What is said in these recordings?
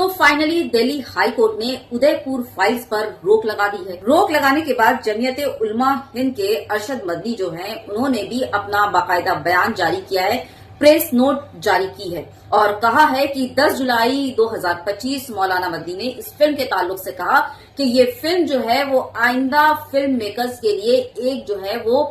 तो finally Delhi high court ने Udaipur files पर रोक लगा दी है। रोक लगाने के बाद जमीयत उलमा हिंद के अरशद मदनी जो हैं, उन्होंने भी अपना बाकायदा बयान जारी किया है, प्रेस नोट जारी की है और कहा है कि 10 जुलाई 2025 मौलाना मदनी ने इस फिल्म के ताल्लुक से कहा कि ये फिल्म जो है वो आइंदा फिल्म मेकर्स के लिए एक जो है वो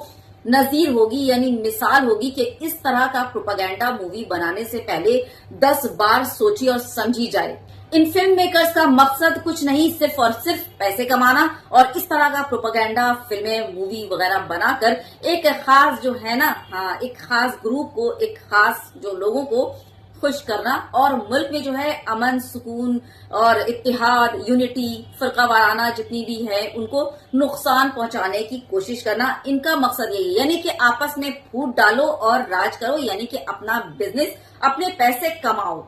नजीर होगी, यानी मिसाल होगी कि इस तरह का प्रोपेगेंडा मूवी बनाने से पहले 10 बार सोची और समझी जाए। इन फिल्म मेकर्स का मकसद कुछ नहीं, सिर्फ और सिर्फ पैसे कमाना और इस तरह का प्रोपेगेंडा फिल्में मूवी वगैरह बनाकर एक खास जो है ना, एक खास ग्रुप को, एक खास जो लोगों को खुश करना और मुल्क में जो है अमन सुकून और इत्तेहाद, यूनिटी, फरका वाराना जितनी भी है उनको नुकसान पहुंचाने की कोशिश करना, इनका मकसद यही है। यानी कि आपस में फूट डालो और राज करो, यानी कि अपना बिजनेस, अपने पैसे कमाओ।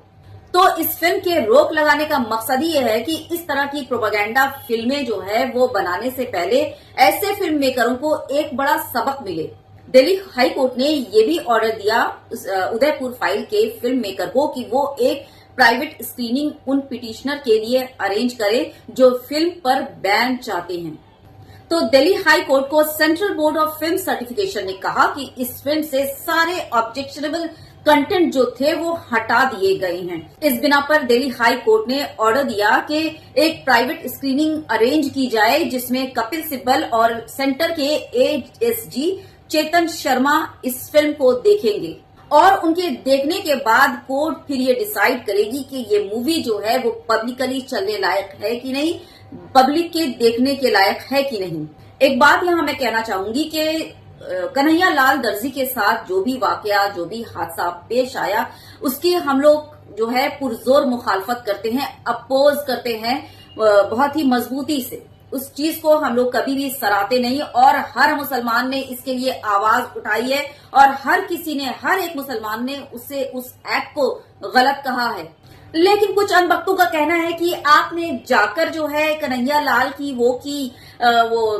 तो इस फिल्म के रोक लगाने का मकसद ही यह है कि इस तरह की प्रोपेगेंडा फिल्में जो है वो बनाने से पहले ऐसे फिल्म मेकरों को एक बड़ा सबक मिले। दिल्ली हाई कोर्ट ने ये भी ऑर्डर दिया उदयपुर फाइल के फिल्म मेकर को कि वो एक प्राइवेट स्क्रीनिंग उन पिटिशनर के लिए अरेंज करे जो फिल्म पर बैन चाहते हैं। तो दिल्ली हाई कोर्ट को central board of film certification ने कहा कि इस फिल्म से सारे ऑब्जेक्शनेबल कंटेंट जो थे वो हटा दिए गए हैं। इस बिना पर दिल्ली हाई कोर्ट ने ऑर्डर दिया कि एक प्राइवेट स्क्रीनिंग अरेंज की जाए जिसमें कपिल सिब्बल और सेंटर के एएसजी चेतन शर्मा इस फिल्म को देखेंगे और उनके देखने के बाद कोर्ट फिर ये डिसाइड करेगी कि ये मूवी जो है वो पब्लिकली चलने लायक है कि नहीं, पब्लिक के देखने के लायक है कि नहीं। एक बात यहाँ मैं कहना चाहूंगी कि कन्हैया लाल दर्जी के साथ जो भी वाकया, जो भी हादसा पेश आया, उसकी हम लोग जो है पुरजोर मुखालफत करते हैं, अपोज करते हैं बहुत ही मजबूती से। उस चीज को हम लोग कभी भी सराहते नहीं और हर मुसलमान ने इसके लिए आवाज उठाई है और हर किसी ने, हर एक मुसलमान ने उससे उस एक्ट को गलत कहा है। लेकिन कुछ अनबख्तों का कहना है कि आपने जाकर जो है कन्हैया लाल की वो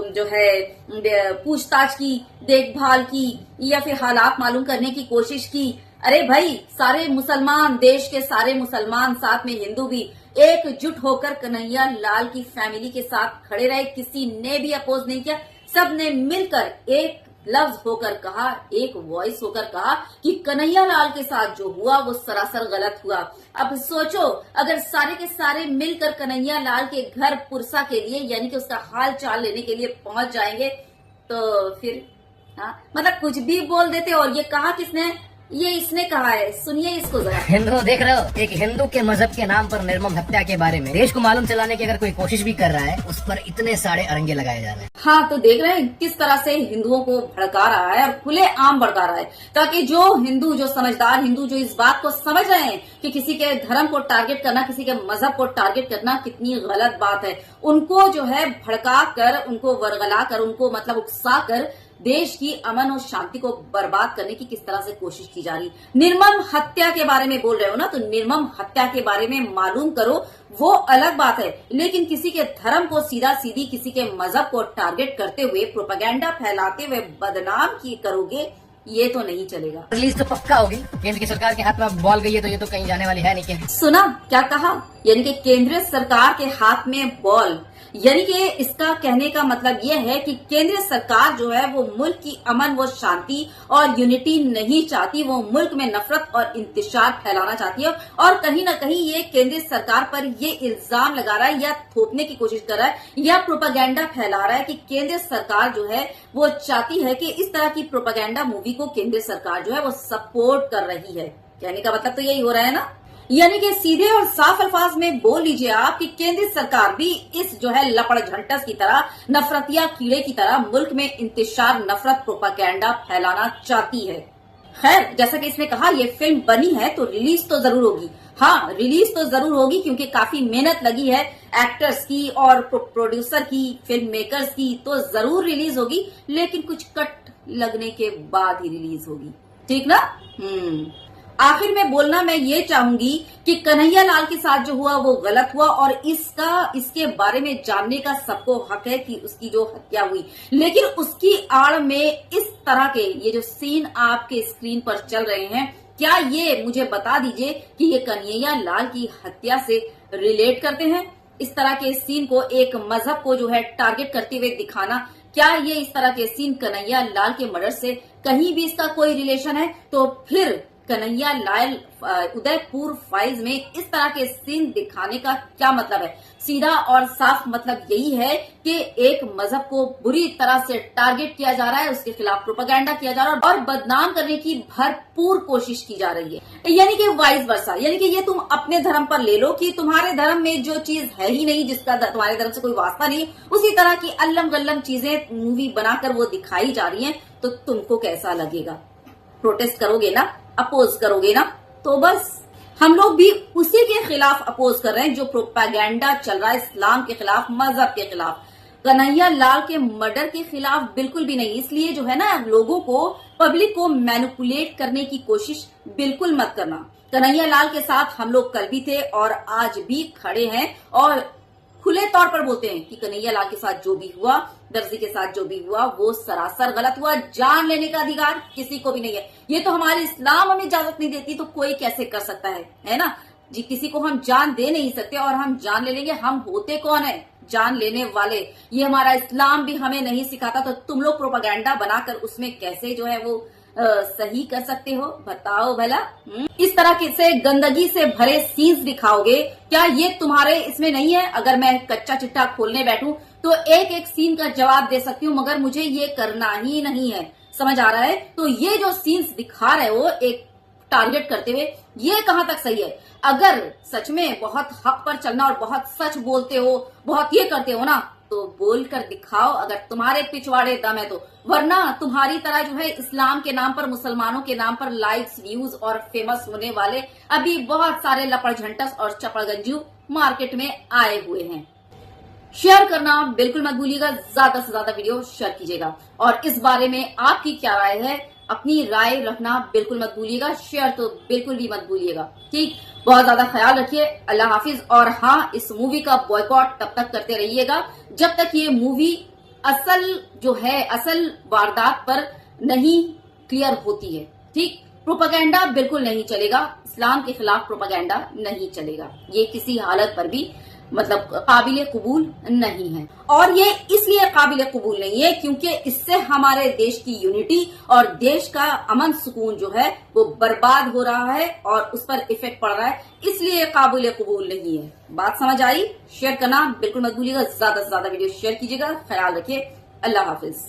जो है पूछताछ की, देखभाल की या फिर हालात मालूम करने की कोशिश की। अरे भाई, सारे मुसलमान, देश के सारे मुसलमान, साथ में हिंदू भी एकजुट होकर कन्हैया लाल की फैमिली के साथ खड़े रहे, किसी ने भी अपोज नहीं किया। सब ने मिलकर एक लफ्ज होकर कहा, एक वॉइस होकर कहा कि कन्हैया लाल के साथ जो हुआ वो सरासर गलत हुआ। अब सोचो, अगर सारे के सारे मिलकर कन्हैया लाल के घर पुरसा के लिए, यानी कि उसका हाल चाल लेने के लिए पहुंच जाएंगे तो फिर मतलब कुछ भी बोल देते। और ये कहा किसने? ये इसने कहा है, सुनिए इसको जरा। हिंदू देख रहे हो, एक हिंदू के मजहब के नाम पर निर्मम हत्या के बारे में देश को मालूम चलाने की अगर कोई कोशिश भी कर रहा है, उस पर इतने सारे अरंगे लगाए जा रहे हैं। हाँ, तो देख रहे हैं किस तरह से हिंदुओं को भड़का रहा है और खुले आम भड़का रहा है, ताकि जो हिंदू, जो समझदार हिंदू, जो इस बात को समझ रहे हैं कि किसी के धर्म को टारगेट करना, किसी के मजहब को टारगेट करना कितनी गलत बात है, उनको जो है भड़का कर, उनको वरगला कर, उनको मतलब उकसा कर देश की अमन और शांति को बर्बाद करने की किस तरह से कोशिश की जा रही। निर्मम हत्या के बारे में बोल रहे हो ना, तो निर्मम हत्या के बारे में मालूम करो, वो अलग बात है। लेकिन किसी के धर्म को सीधा सीधी, किसी के मजहब को टारगेट करते हुए, प्रोपेगेंडा फैलाते हुए बदनाम की करोगे, ये तो नहीं चलेगा। रिलीज तो पक्का होगी, केंद्र की सरकार के हाथ में बॉल गई है तो ये तो कहीं जाने वाली है नहीं। क्या सुना क्या कहा? यानी कि केंद्र सरकार के हाथ में बॉल, यानी कि इसका कहने का मतलब यह है कि केंद्र सरकार जो है वो मुल्क की अमन व शांति और यूनिटी नहीं चाहती, वो मुल्क में नफरत और इंतशार फैलाना चाहती है। और कहीं ना कहीं ये केंद्र सरकार पर ये इल्जाम लगा रहा है या थोपने की कोशिश कर रहा है या प्रोपेगेंडा फैला रहा है कि केंद्र सरकार जो है वो चाहती है कि इस तरह की प्रोपेगेंडा मूवी को केंद्र सरकार जो है वो सपोर्ट कर रही है। कहने का मतलब तो यही हो रहा है ना। यानी कि सीधे और साफ अल्फाज में बोल लीजिए आप कि केंद्र सरकार भी इस जो है लपड़ झंटस की तरह, नफरतिया कीड़े की तरह मुल्क में इंतशार, नफरत, प्रोपेगेंडा फैलाना चाहती है। खैर, जैसा कि इसने कहा, ये फिल्म बनी है तो रिलीज तो जरूर होगी। हाँ, रिलीज तो जरूर होगी क्योंकि काफी मेहनत लगी है एक्टर्स की और प्रोड्यूसर की, फिल्म मेकर्स की, तो जरूर रिलीज होगी। लेकिन कुछ कट लगने के बाद ही रिलीज होगी, ठीक ना? आखिर में बोलना मैं ये चाहूंगी कि कन्हैया लाल के साथ जो हुआ वो गलत हुआ और इसके बारे में जानने का सबको हक है कि उसकी जो हत्या हुई, लेकिन उसकी आड़ में इस तरह के ये जो सीन आपके स्क्रीन पर चल रहे हैं क्या ये मुझे बता दीजिए कि ये कन्हैया लाल की हत्या से रिलेट करते हैं? इस तरह के सीन को एक मजहब को जो है टारगेट करते हुए दिखाना, क्या ये इस तरह के सीन कन्हैया लाल के मर्डर से कहीं भी इसका कोई रिलेशन है? तो फिर कन्हैया लाल उदयपुर फाइल्स में इस तरह के सीन दिखाने का क्या मतलब है? सीधा और साफ मतलब यही है कि एक मजहब को बुरी तरह से टारगेट किया जा रहा है, उसके खिलाफ प्रोपेगेंडा किया जा रहा है और बदनाम करने की भरपूर कोशिश की जा रही है। यानी कि वाइस वर्सा, यानी कि ये तुम अपने धर्म पर ले लो कि तुम्हारे धर्म में जो चीज है ही नहीं, जिसका तुम्हारे धर्म से कोई वास्ता नहीं, उसी तरह की अल्लम गल्लम चीजें मूवी बनाकर वो दिखाई जा रही है, तो तुमको कैसा लगेगा? प्रोटेस्ट करोगे ना, अपोज करोगे ना? तो बस हम लोग भी उसी के खिलाफ अपोज कर रहे हैं जो प्रोपेगेंडा चल रहा है इस्लाम के खिलाफ, मजहब के खिलाफ। कन्हैया लाल के मर्डर के खिलाफ बिल्कुल भी नहीं। इसलिए जो है ना, लोगों को, पब्लिक को मैनिपुलेट करने की कोशिश बिल्कुल मत करना। कन्हैया लाल के साथ हम लोग कल भी थे और आज भी खड़े हैं और खुले तौर पर बोलते हैं कि कन्हैया लाल के साथ जो भी हुआ, दर्जी के साथ जो भी हुआ, वो सरासर गलत हुआ। जान लेने का अधिकार किसी को भी नहीं है। ये तो हमारे इस्लाम हमें इजाजत नहीं देती, तो कोई कैसे कर सकता है ना जी? किसी को हम जान दे नहीं सकते और हम जान ले लेंगे। हम होते कौन है जान लेने वाले? ये हमारा इस्लाम भी हमें नहीं सिखाता, तो तुम लोग प्रोपेगेंडा बनाकर उसमें कैसे जो है वो सही कर सकते हो? बताओ भला। इस तरह के से गंदगी से भरे सीन्स दिखाओगे, क्या ये तुम्हारे इसमें नहीं है? अगर मैं कच्चा चिट्ठा खोलने बैठूं तो एक एक सीन का जवाब दे सकती हूँ, मगर मुझे ये करना ही नहीं है। समझ आ रहा है? तो ये जो सीन्स दिखा रहे हो एक टारगेट करते हुए, ये कहां तक सही है? अगर सच में बहुत हक पर चलना और बहुत सच बोलते हो, बहुत ये करते हो ना, तो बोल कर दिखाओ अगर तुम्हारे पिछवाड़े दम है तो। वरना तुम्हारी तरह जो है इस्लाम के नाम पर, मुसलमानों के नाम पर लाइक्स, व्यूज और फेमस होने वाले अभी बहुत सारे लपड़झंटस और चपड़गंजू मार्केट में आए हुए हैं। शेयर करना बिल्कुल मत भूलिएगा, ज्यादा से ज्यादा वीडियो शेयर कीजिएगा और इस बारे में आपकी क्या राय है, अपनी राय रखना बिल्कुल मत भूलिएगा। शेयर तो बिल्कुल भी मत भूलिएगा। ठीक, बहुत ज्यादा ख्याल रखिए। अल्लाह हाफिज। और हाँ, इस मूवी का बॉयकॉट तब तक करते रहिएगा जब तक ये मूवी असल जो है, असल वारदात पर नहीं क्लियर होती है। ठीक, प्रोपेगेंडा बिल्कुल नहीं चलेगा, इस्लाम के खिलाफ प्रोपेगेंडा नहीं चलेगा। ये किसी हालत पर भी मतलब काबिल कबूल नहीं है। और ये इसलिए काबिल कबूल नहीं है क्योंकि इससे हमारे देश की यूनिटी और देश का अमन सुकून जो है वो बर्बाद हो रहा है और उस पर इफेक्ट पड़ रहा है, इसलिए काबिल कबूल नहीं है। बात समझ आई? शेयर करना बिल्कुल मत भूलिएगा, ज्यादा से ज्यादा वीडियो शेयर कीजिएगा। ख्याल रखिए। अल्लाह हाफिज।